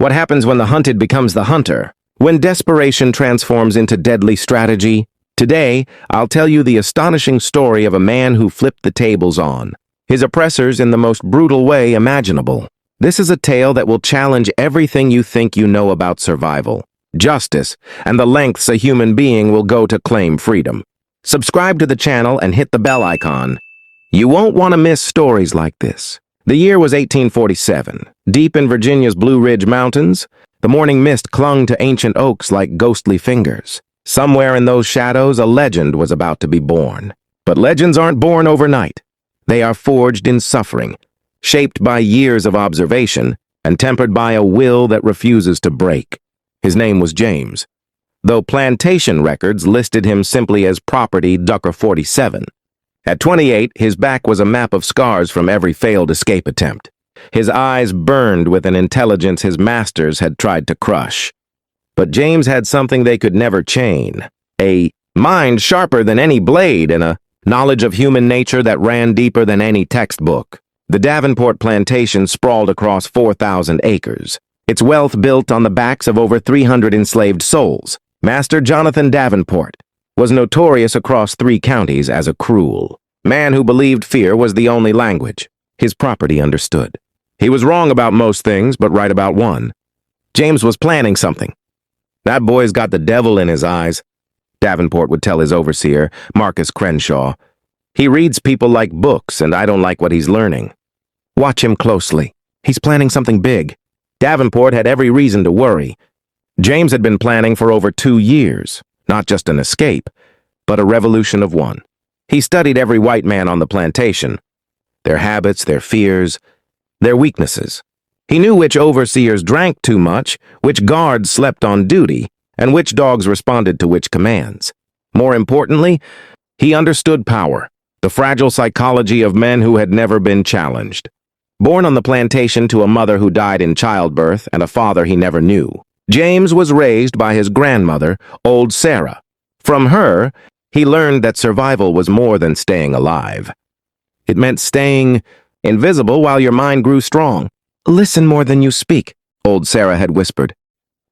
What happens when the hunted becomes the hunter? When desperation transforms into deadly strategy? Today, I'll tell you the astonishing story of a man who flipped the tables on his oppressors in the most brutal way imaginable. This is a tale that will challenge everything you think you know about survival, justice, and the lengths a human being will go to claim freedom. Subscribe to the channel and hit the bell icon. You won't want to miss stories like this. The year was 1847. Deep in Virginia's Blue Ridge Mountains, the morning mist clung to ancient oaks like ghostly fingers. Somewhere in those shadows, a legend was about to be born. But legends aren't born overnight. They are forged in suffering, shaped by years of observation and tempered by a will that refuses to break. His name was James, though plantation records listed him simply as Property Ducker 47. At 28, his back was a map of scars from every failed escape attempt. His eyes burned with an intelligence his masters had tried to crush. But James had something they could never chain, a mind sharper than any blade and a knowledge of human nature that ran deeper than any textbook. The Davenport plantation sprawled across 4,000 acres, its wealth built on the backs of over 300 enslaved souls. Master Jonathan Davenport was notorious across 3 counties as a cruel man who believed fear was the only language his property understood. He was wrong about most things, but right about one. James was planning something. That boy's got the devil in his eyes, Davenport would tell his overseer, Marcus Crenshaw. He reads people like books, and I don't like what he's learning. Watch him closely. He's planning something big. Davenport had every reason to worry. James had been planning for over 2 years, not just an escape, but a revolution of one. He studied every white man on the plantation, their habits, their fears, their weaknesses. He knew which overseers drank too much, which guards slept on duty, and which dogs responded to which commands. More importantly, he understood power, the fragile psychology of men who had never been challenged. Born on the plantation to a mother who died in childbirth and a father he never knew, James was raised by his grandmother, old Sarah. From her, he learned that survival was more than staying alive. It meant staying invisible while your mind grew strong. Listen more than you speak, old Sarah had whispered.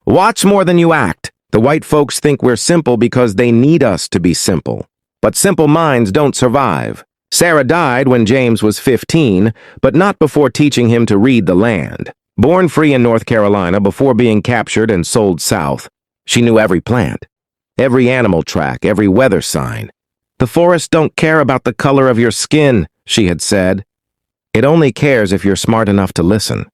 Watch more than you act. The white folks think we're simple because they need us to be simple. But simple minds don't survive. Sarah died when James was 15, but not before teaching him to read the land. Born free in North Carolina before being captured and sold south, she knew every plant, every animal track, every weather sign. The forests don't care about the color of your skin, she had said. It only cares if you're smart enough to listen.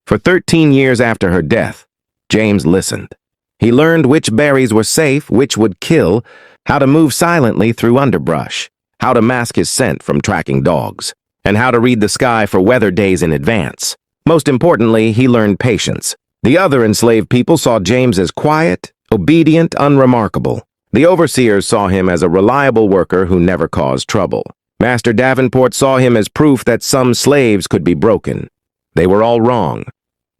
For 13 years after her death, James listened. He learned which berries were safe, which would kill, how to move silently through underbrush, how to mask his scent from tracking dogs, and how to read the sky for weather days in advance. Most importantly, he learned patience. The other enslaved people saw James as quiet, obedient, unremarkable. The overseers saw him as a reliable worker who never caused trouble. Master Davenport saw him as proof that some slaves could be broken. They were all wrong.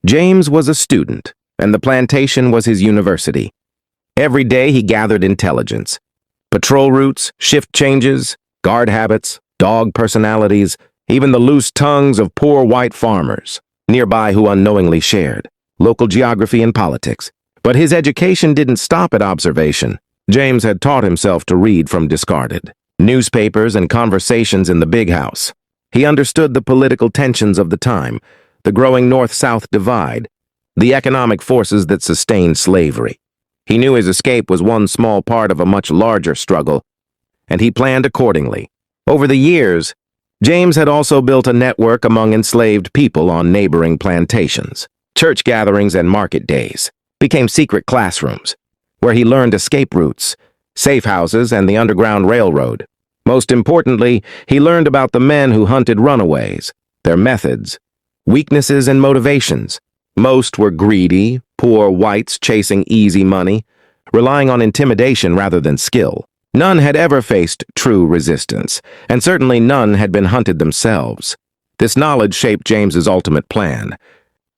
James was a student, and the plantation was his university. Every day he gathered intelligence. Patrol routes, shift changes, guard habits, dog personalities, even the loose tongues of poor white farmers nearby who unknowingly shared local geography and politics. But his education didn't stop at observation. James had taught himself to read from discarded newspapers and conversations in the big house. He understood the political tensions of the time, the growing North-South divide, the economic forces that sustained slavery. He knew his escape was one small part of a much larger struggle, and he planned accordingly. Over the years, James had also built a network among enslaved people on neighboring plantations. Church gatherings and market days became secret classrooms, where he learned escape routes, safe houses, and the Underground Railroad. Most importantly, he learned about the men who hunted runaways, their methods, weaknesses, and motivations. Most were greedy, poor whites chasing easy money, relying on intimidation rather than skill. None had ever faced true resistance, and certainly none had been hunted themselves. This knowledge shaped James's ultimate plan.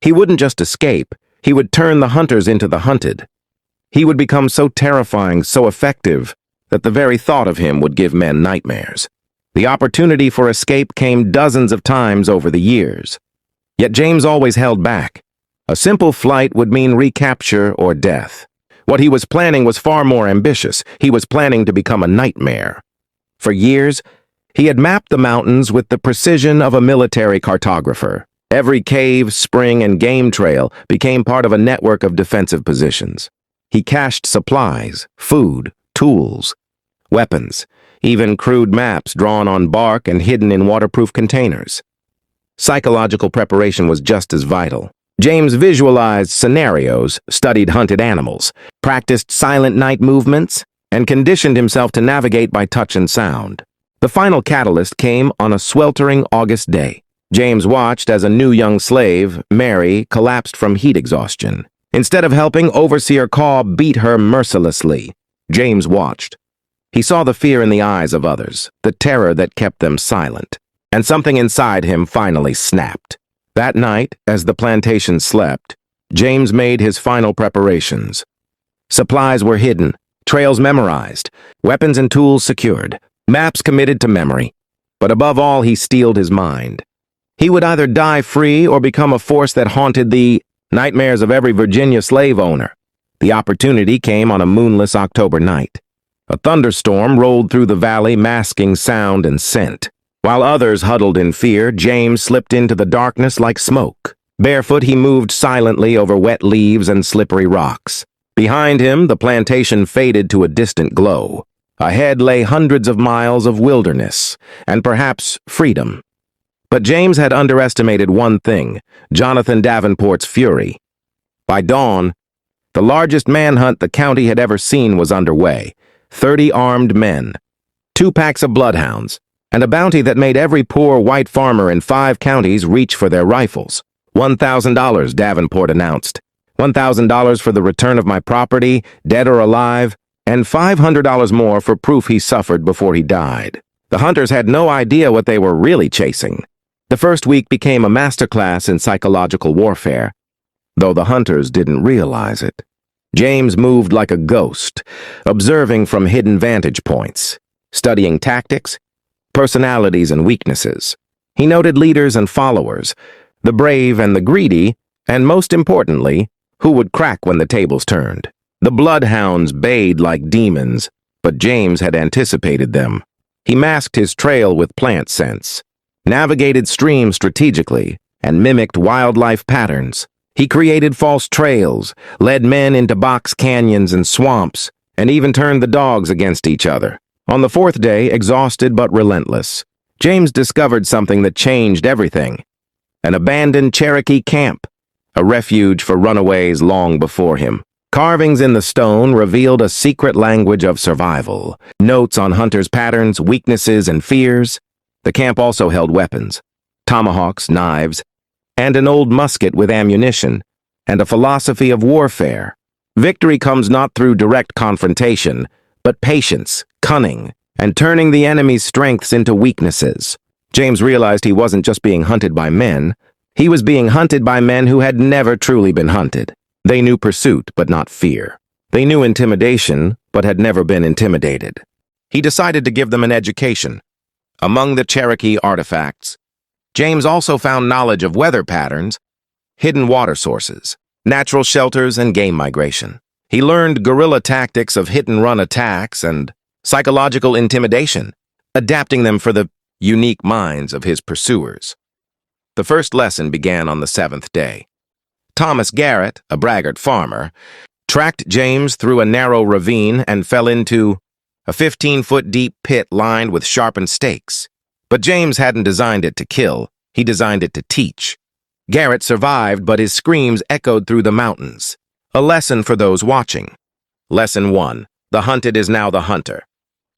He wouldn't just escape, he would turn the hunters into the hunted. He would become so terrifying, so effective, that the very thought of him would give men nightmares. The opportunity for escape came dozens of times over the years. Yet James always held back. A simple flight would mean recapture or death. What he was planning was far more ambitious. He was planning to become a nightmare. For years, he had mapped the mountains with the precision of a military cartographer. Every cave, spring, and game trail became part of a network of defensive positions. He cached supplies, food, tools, weapons, even crude maps drawn on bark and hidden in waterproof containers. Psychological preparation was just as vital. James visualized scenarios, studied hunted animals, practiced silent night movements, and conditioned himself to navigate by touch and sound. The final catalyst came on a sweltering August day. James watched as a new young slave, Mary, collapsed from heat exhaustion. Instead of helping, Overseer Caw beat her mercilessly. James watched. He saw the fear in the eyes of others, the terror that kept them silent, and something inside him finally snapped. That night, as the plantation slept, James made his final preparations. Supplies were hidden, trails memorized, weapons and tools secured, maps committed to memory. But above all, he steeled his mind. He would either die free or become a force that haunted the nightmares of every Virginia slave owner. The opportunity came on a moonless October night. A thunderstorm rolled through the valley, masking sound and scent. While others huddled in fear, James slipped into the darkness like smoke. Barefoot, he moved silently over wet leaves and slippery rocks. Behind him, the plantation faded to a distant glow. Ahead lay hundreds of miles of wilderness, and perhaps freedom. But James had underestimated one thing: Jonathan Davenport's fury. By dawn, the largest manhunt the county had ever seen was underway. 30 armed men, 2 packs of bloodhounds, and a bounty that made every poor white farmer in 5 counties reach for their rifles. $1,000, Davenport announced. $1,000 for the return of my property, dead or alive, and $500 more for proof he suffered before he died. The hunters had no idea what they were really chasing. The first week became a masterclass in psychological warfare, though the hunters didn't realize it. James moved like a ghost, observing from hidden vantage points, studying tactics, personalities, and weaknesses. He noted leaders and followers, the brave and the greedy, and most importantly, who would crack when the tables turned. The bloodhounds bayed like demons, but James had anticipated them. He masked his trail with plant scents, navigated streams strategically, and mimicked wildlife patterns. He created false trails, led men into box canyons and swamps, and even turned the dogs against each other. On the 4th day, exhausted but relentless, James discovered something that changed everything: an abandoned Cherokee camp, a refuge for runaways long before him. Carvings in the stone revealed a secret language of survival, notes on hunters' patterns, weaknesses, and fears. The camp also held weapons: tomahawks, knives, and an old musket with ammunition, and a philosophy of warfare. Victory comes not through direct confrontation, but patience, cunning, and turning the enemy's strengths into weaknesses. James realized he wasn't just being hunted by men. He was being hunted by men who had never truly been hunted. They knew pursuit, but not fear. They knew intimidation, but had never been intimidated. He decided to give them an education. Among the Cherokee artifacts, James also found knowledge of weather patterns, hidden water sources, natural shelters, and game migration. He learned guerrilla tactics of hit-and-run attacks and psychological intimidation, adapting them for the unique minds of his pursuers. The first lesson began on the 7th day. Thomas Garrett, a braggart farmer, tracked James through a narrow ravine and fell into a 15-foot-deep pit lined with sharpened stakes. But James hadn't designed it to kill, he designed it to teach. Garrett survived, but his screams echoed through the mountains. A lesson for those watching. Lesson 1. The hunted is now the hunter.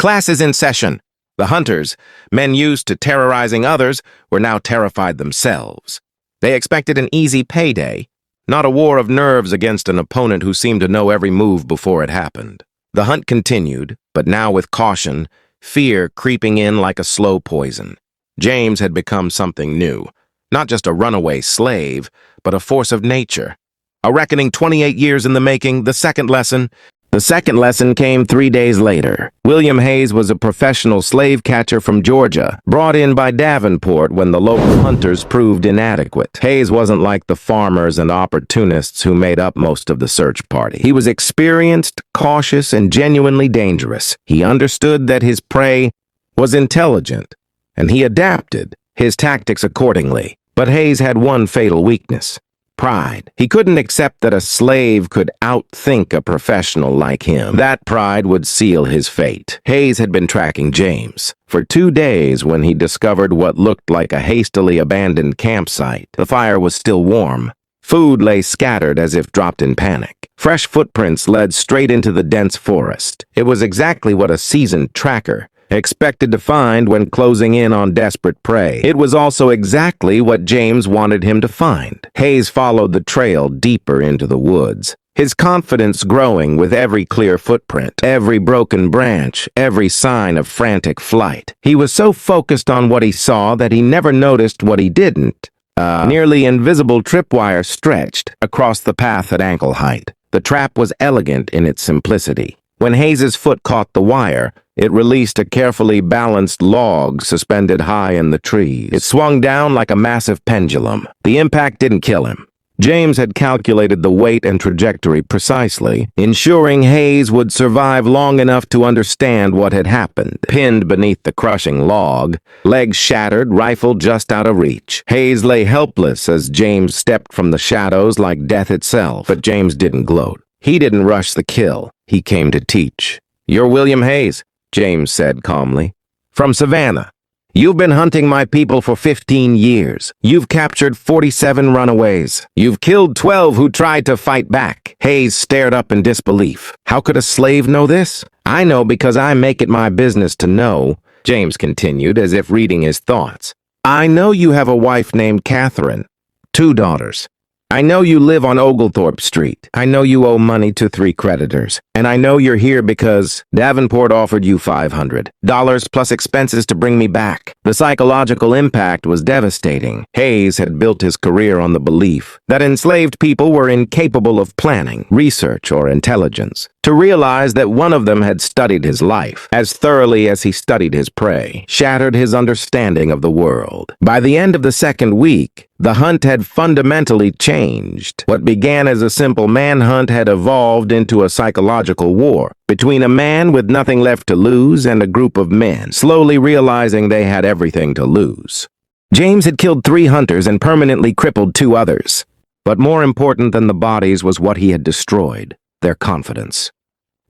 Class is in session. The hunters, men used to terrorizing others, were now terrified themselves. They expected an easy payday, not a war of nerves against an opponent who seemed to know every move before it happened. The hunt continued, but now with caution, fear creeping in like a slow poison. James had become something new, not just a runaway slave, but a force of nature. A reckoning 28 years in the making. The second lesson: The second lesson came 3 days later. William Hayes was a professional slave catcher from Georgia, brought in by Davenport when the local hunters proved inadequate. Hayes wasn't like the farmers and opportunists who made up most of the search party. He was experienced, cautious, and genuinely dangerous. He understood that his prey was intelligent, and he adapted his tactics accordingly. But Hayes had one fatal weakness: pride. He couldn't accept that a slave could outthink a professional like him. That pride would seal his fate. Hayes had been tracking James for 2 days when he discovered what looked like a hastily abandoned campsite. The fire was still warm. Food lay scattered as if dropped in panic. Fresh footprints led straight into the dense forest. It was exactly what a seasoned tracker expected to find when closing in on desperate prey. It was also exactly what James wanted him to find. Hayes followed the trail deeper into the woods, his confidence growing with every clear footprint, every broken branch, every sign of frantic flight. He was so focused on what he saw that he never noticed what he didn't. Nearly invisible tripwire stretched across the path at ankle height. The trap was elegant in its simplicity. When Hayes's foot caught the wire, it released a carefully balanced log suspended high in the trees. It swung down like a massive pendulum. The impact didn't kill him. James had calculated the weight and trajectory precisely, ensuring Hayes would survive long enough to understand what had happened. Pinned beneath the crushing log, legs shattered, rifle just out of reach. Hayes lay helpless as James stepped from the shadows like death itself. But James didn't gloat. He didn't rush the kill. He came to teach. "You're William Hayes," James said calmly. "From Savannah. You've been hunting my people for 15 years. You've captured 47 runaways. You've killed 12 who tried to fight back." Hayes stared up in disbelief. "How could a slave know this?" "I know because I make it my business to know," James continued, as if reading his thoughts. "I know you have a wife named Catherine, 2 daughters. I know you live on Oglethorpe Street. I know you owe money to 3 creditors. And I know you're here because Davenport offered you $500 plus expenses to bring me back." The psychological impact was devastating. Hayes had built his career on the belief that enslaved people were incapable of planning, research, or intelligence. To realize that one of them had studied his life as thoroughly as he studied his prey shattered his understanding of the world. By the end of the second week, the hunt had fundamentally changed. What began as a simple manhunt had evolved into a psychological war between a man with nothing left to lose and a group of men slowly realizing they had everything to lose. James had killed 3 hunters and permanently crippled 2 others. But more important than the bodies was what he had destroyed: their confidence.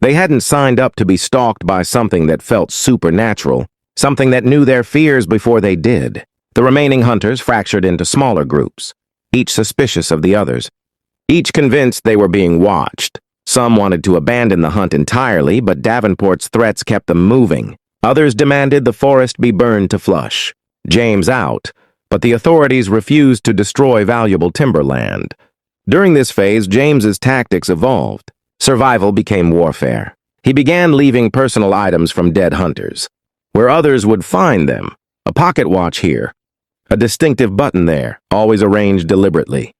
They hadn't signed up to be stalked by something that felt supernatural, something that knew their fears before they did. The remaining hunters fractured into smaller groups, each suspicious of the others, each convinced they were being watched. Some wanted to abandon the hunt entirely, but Davenport's threats kept them moving. Others demanded the forest be burned to flush James out, but the authorities refused to destroy valuable timberland. During this phase, James's tactics evolved. Survival became warfare. He began leaving personal items from dead hunters, where others would find them. A pocket watch here, a distinctive button there, always arranged deliberately.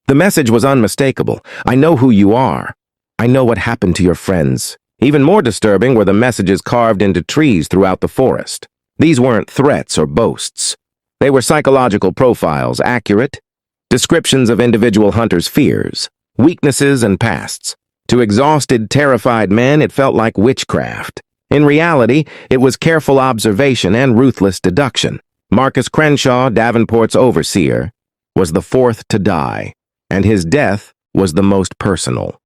The message was unmistakable. "I know who you are. I know what happened to your friends." Even more disturbing were the messages carved into trees throughout the forest. These weren't threats or boasts. They were psychological profiles, accurate descriptions of individual hunters' fears, weaknesses, and pasts. To exhausted, terrified men, it felt like witchcraft. In reality, it was careful observation and ruthless deduction. Marcus Crenshaw, Davenport's overseer, was the 4th to die, and his death was the most personal.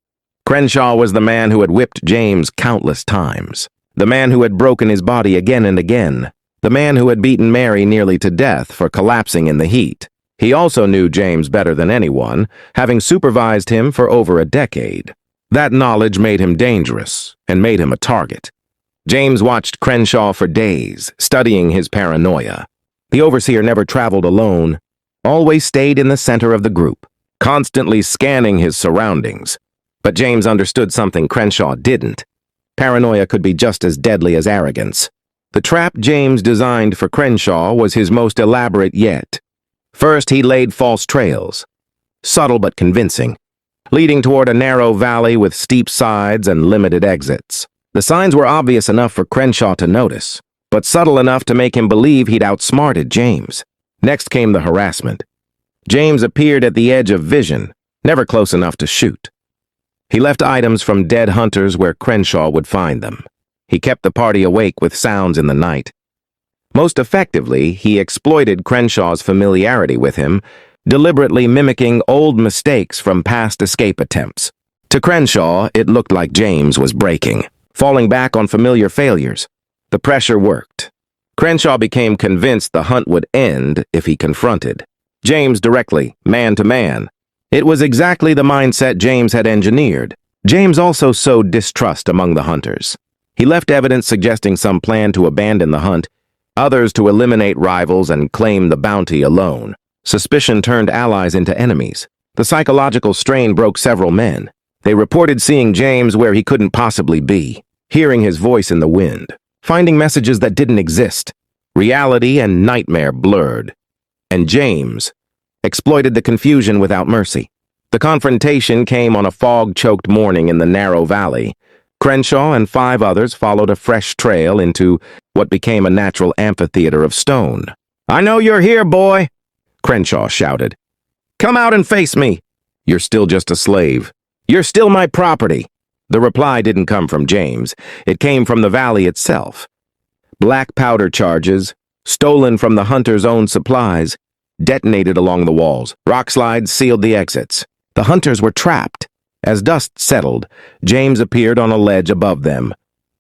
Crenshaw was the man who had whipped James countless times, the man who had broken his body again and again, the man who had beaten Mary nearly to death for collapsing in the heat. He also knew James better than anyone, having supervised him for over a decade. That knowledge made him dangerous and made him a target. James watched Crenshaw for days, studying his paranoia. The overseer never traveled alone, always stayed in the center of the group, constantly scanning his surroundings. But James understood something Crenshaw didn't. Paranoia could be just as deadly as arrogance. The trap James designed for Crenshaw was his most elaborate yet. First, he laid false trails, subtle but convincing. leading toward a narrow valley with steep sides and limited exits. The signs were obvious enough for Crenshaw to notice, but subtle enough to make him believe he'd outsmarted James. Next came the harassment. James appeared at the edge of vision, never close enough to shoot. He left items from dead hunters where Crenshaw would find them. He kept the party awake with sounds in the night. Most effectively, he exploited Crenshaw's familiarity with him, deliberately mimicking old mistakes from past escape attempts. To Crenshaw, it looked like James was breaking, falling back on familiar failures. The pressure worked. Crenshaw became convinced the hunt would end if he confronted James directly, man to man. It was exactly the mindset James had engineered. James also sowed distrust among the hunters. He left evidence suggesting some plan to abandon the hunt, others to eliminate rivals and claim the bounty alone. Suspicion turned allies into enemies. The psychological strain broke several men. They reported seeing James where he couldn't possibly be, hearing his voice in the wind, finding messages that didn't exist. Reality and nightmare blurred. And James exploited the confusion without mercy. The confrontation came on a fog-choked morning in the narrow valley. Crenshaw and 5 others followed a fresh trail into what became a natural amphitheater of stone. "I know you're here, boy," Crenshaw shouted. "Come out and face me. You're still just a slave. You're still my property." The reply didn't come from James. It came from the valley itself. Black powder charges, stolen from the hunters' own supplies, detonated along the walls. Rock slides sealed the exits. The hunters were trapped. As dust settled, James appeared on a ledge above them,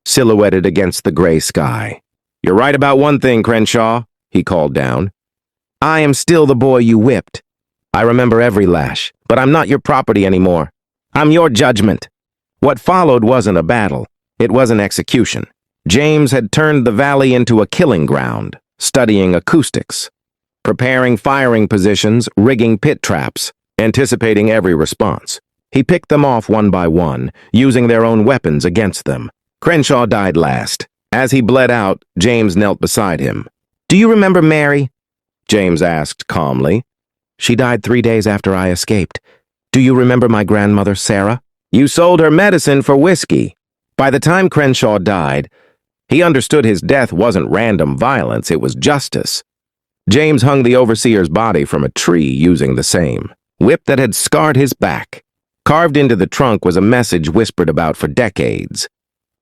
silhouetted against the gray sky. "You're right about one thing, Crenshaw," he called down. "I am still the boy you whipped. I remember every lash, but I'm not your property anymore. I'm your judgment." What followed wasn't a battle. It was an execution. James had turned the valley into a killing ground, studying acoustics, preparing firing positions, rigging pit traps, anticipating every response. He picked them off one by one, using their own weapons against them. Crenshaw died last. As he bled out, James knelt beside him. "Do you remember Mary?" James asked calmly. "She died 3 days after I escaped. Do you remember my grandmother, Sarah? You sold her medicine for whiskey." By the time Crenshaw died, he understood his death wasn't random violence, it was justice. James hung the overseer's body from a tree using the same whip that had scarred his back. Carved into the trunk was a message whispered about for decades.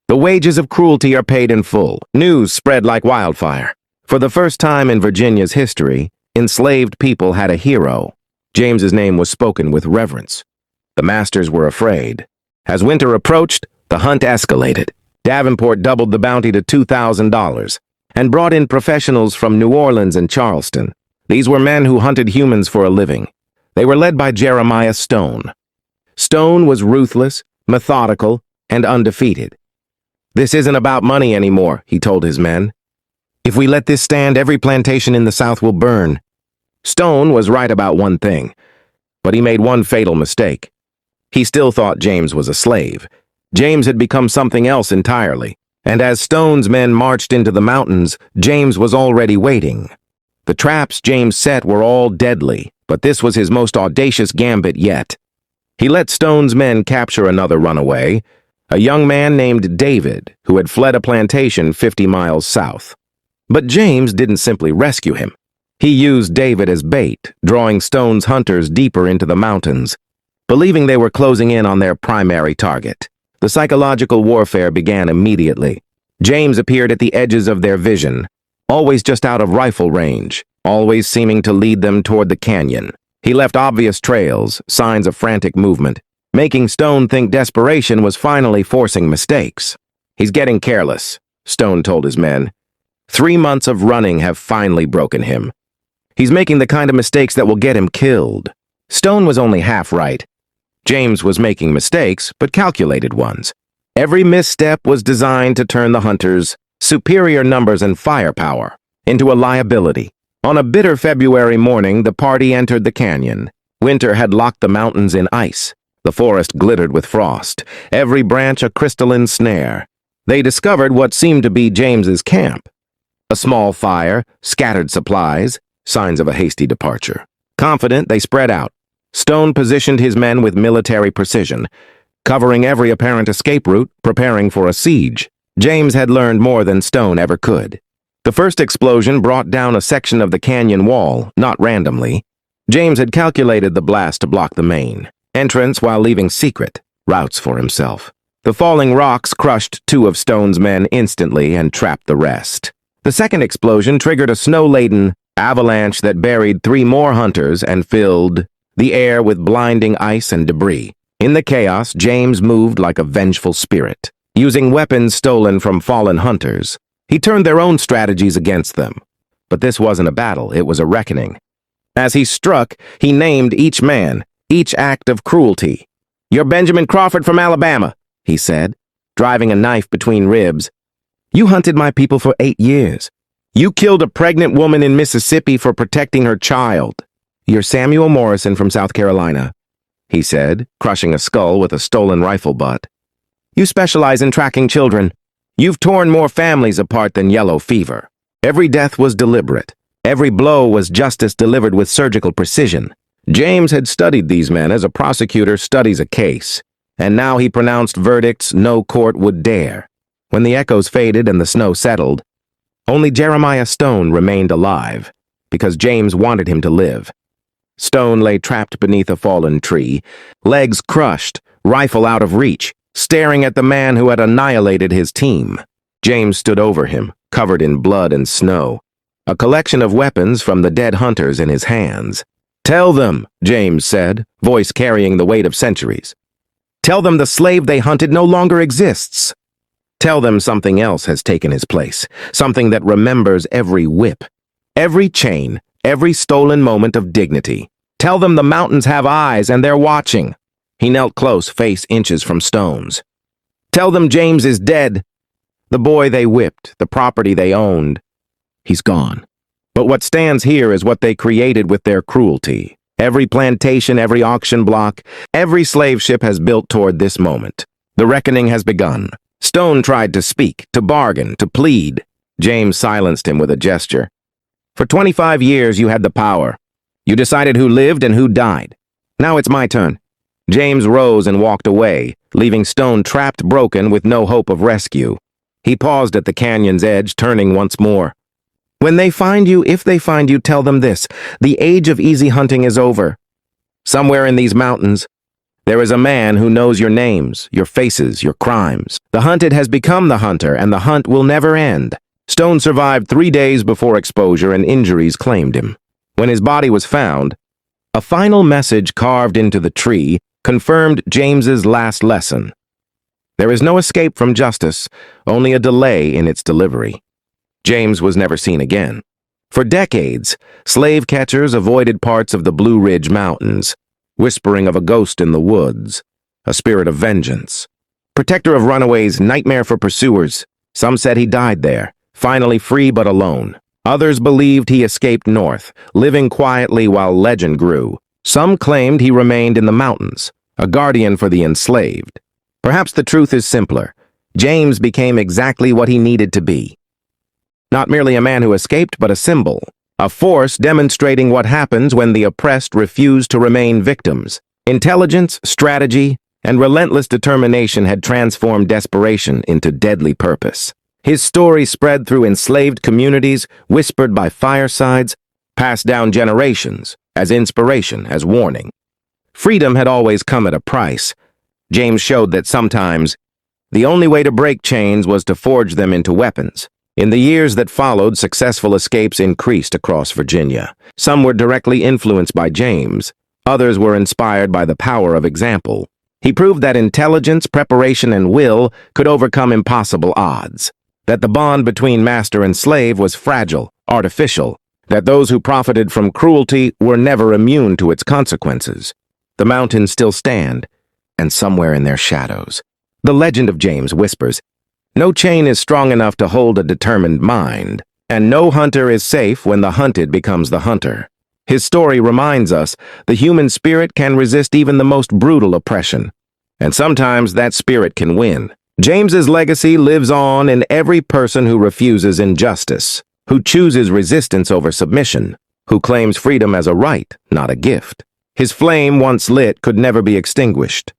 "The wages of cruelty are paid in full." News spread like wildfire. For the first time in Virginia's history, enslaved people had a hero. James's name was spoken with reverence. The masters were afraid. As winter approached, the hunt escalated. Davenport doubled the bounty to $2,000 and brought in professionals from New Orleans and Charleston. These were men who hunted humans for a living. They were led by Jeremiah Stone. Stone was ruthless, methodical, and undefeated. "This isn't about money anymore," he told his men. "If we let this stand, every plantation in the South will burn." Stone was right about one thing, but he made one fatal mistake. He still thought James was a slave. James had become something else entirely, and as Stone's men marched into the mountains, James was already waiting. The traps James set were all deadly, but this was his most audacious gambit yet. He let Stone's men capture another runaway, a young man named David, who had fled a plantation 50 miles south. But James didn't simply rescue him. He used David as bait, drawing Stone's hunters deeper into the mountains, believing they were closing in on their primary target. The psychological warfare began immediately. James appeared at the edges of their vision, always just out of rifle range, always seeming to lead them toward the canyon. He left obvious trails, signs of frantic movement, making Stone think desperation was finally forcing mistakes. "He's getting careless," Stone told his men. 3 months of running have finally broken him. He's making the kind of mistakes that will get him killed. Stone was only half right. James was making mistakes, but calculated ones. Every misstep was designed to turn the hunters' superior numbers and firepower into a liability. On a bitter February morning, the party entered the canyon. Winter had locked the mountains in ice. The forest glittered with frost, every branch a crystalline snare. They discovered what seemed to be James's camp. A small fire, scattered supplies, signs of a hasty departure. Confident, they spread out. Stone positioned his men with military precision, covering every apparent escape route, preparing for a siege. James had learned more than Stone ever could. The first explosion brought down a section of the canyon wall, not randomly. James had calculated the blast to block the main entrance while leaving secret routes for himself. The falling rocks crushed 2 of Stone's men instantly and trapped the rest. The second explosion triggered a snow-laden avalanche that buried 3 more hunters and filled the air with blinding ice and debris. In the chaos, James moved like a vengeful spirit. Using weapons stolen from fallen hunters, he turned their own strategies against them. But this wasn't a battle, it was a reckoning. As he struck, he named each man, each act of cruelty. "You're Benjamin Crawford from Alabama," he said, driving a knife between ribs. "You hunted my people for 8 years. You killed a pregnant woman in Mississippi for protecting her child. You're Samuel Morrison from South Carolina," he said, crushing a skull with a stolen rifle butt. "You specialize in tracking children. You've torn more families apart than yellow fever." Every death was deliberate. Every blow was justice delivered with surgical precision. James had studied these men as a prosecutor studies a case, and now he pronounced verdicts no court would dare. When the echoes faded and the snow settled, only Jeremiah Stone remained alive, because James wanted him to live. Stone lay trapped beneath a fallen tree, legs crushed, rifle out of reach, staring at the man who had annihilated his team. James stood over him, covered in blood and snow, a collection of weapons from the dead hunters in his hands. "Tell them," James said, voice carrying the weight of centuries. "Tell them the slave they hunted no longer exists. Tell them something else has taken his place, something that remembers every whip, every chain, every stolen moment of dignity. Tell them the mountains have eyes and they're watching." He knelt close, face inches from Stone's. "Tell them James is dead. The boy they whipped, the property they owned. He's gone. But what stands here is what they created with their cruelty. Every plantation, every auction block, every slave ship has built toward this moment. The reckoning has begun." Stone tried to speak, to bargain, to plead. James silenced him with a gesture. "For 25 years you had the power. You decided who lived and who died. Now it's my turn." James rose and walked away, leaving Stone trapped, broken, with no hope of rescue. He paused at the canyon's edge, turning once more. "When they find you, if they find you, tell them this. The age of easy hunting is over. Somewhere in these mountains, there is a man who knows your names, your faces, your crimes. The hunted has become the hunter, and the hunt will never end." Stone survived 3 days before exposure, and injuries claimed him. When his body was found, a final message carved into the tree confirmed James's last lesson. There is no escape from justice, only a delay in its delivery. James was never seen again. For decades, slave catchers avoided parts of the Blue Ridge Mountains, whispering of a ghost in the woods, a spirit of vengeance. Protector of runaways, nightmare for pursuers. Some said he died there, finally free but alone. Others believed he escaped north, living quietly while legend grew. Some claimed he remained in the mountains, a guardian for the enslaved. Perhaps the truth is simpler. James became exactly what he needed to be. Not merely a man who escaped, but a symbol, a force demonstrating what happens when the oppressed refuse to remain victims. Intelligence, strategy, and relentless determination had transformed desperation into deadly purpose. His story spread through enslaved communities, whispered by firesides, passed down generations, as inspiration, as warning. Freedom had always come at a price. James showed that sometimes the only way to break chains was to forge them into weapons. In the years that followed, successful escapes increased across Virginia. Some were directly influenced by James. Others were inspired by the power of example. He proved that intelligence, preparation, and will could overcome impossible odds. That the bond between master and slave was fragile, artificial. That those who profited from cruelty were never immune to its consequences. The mountains still stand, and somewhere in their shadows, the legend of James whispers, no chain is strong enough to hold a determined mind, and no hunter is safe when the hunted becomes the hunter. His story reminds us the human spirit can resist even the most brutal oppression, and sometimes that spirit can win. James's legacy lives on in every person who refuses injustice, who chooses resistance over submission, who claims freedom as a right, not a gift. His flame, once lit, could never be extinguished.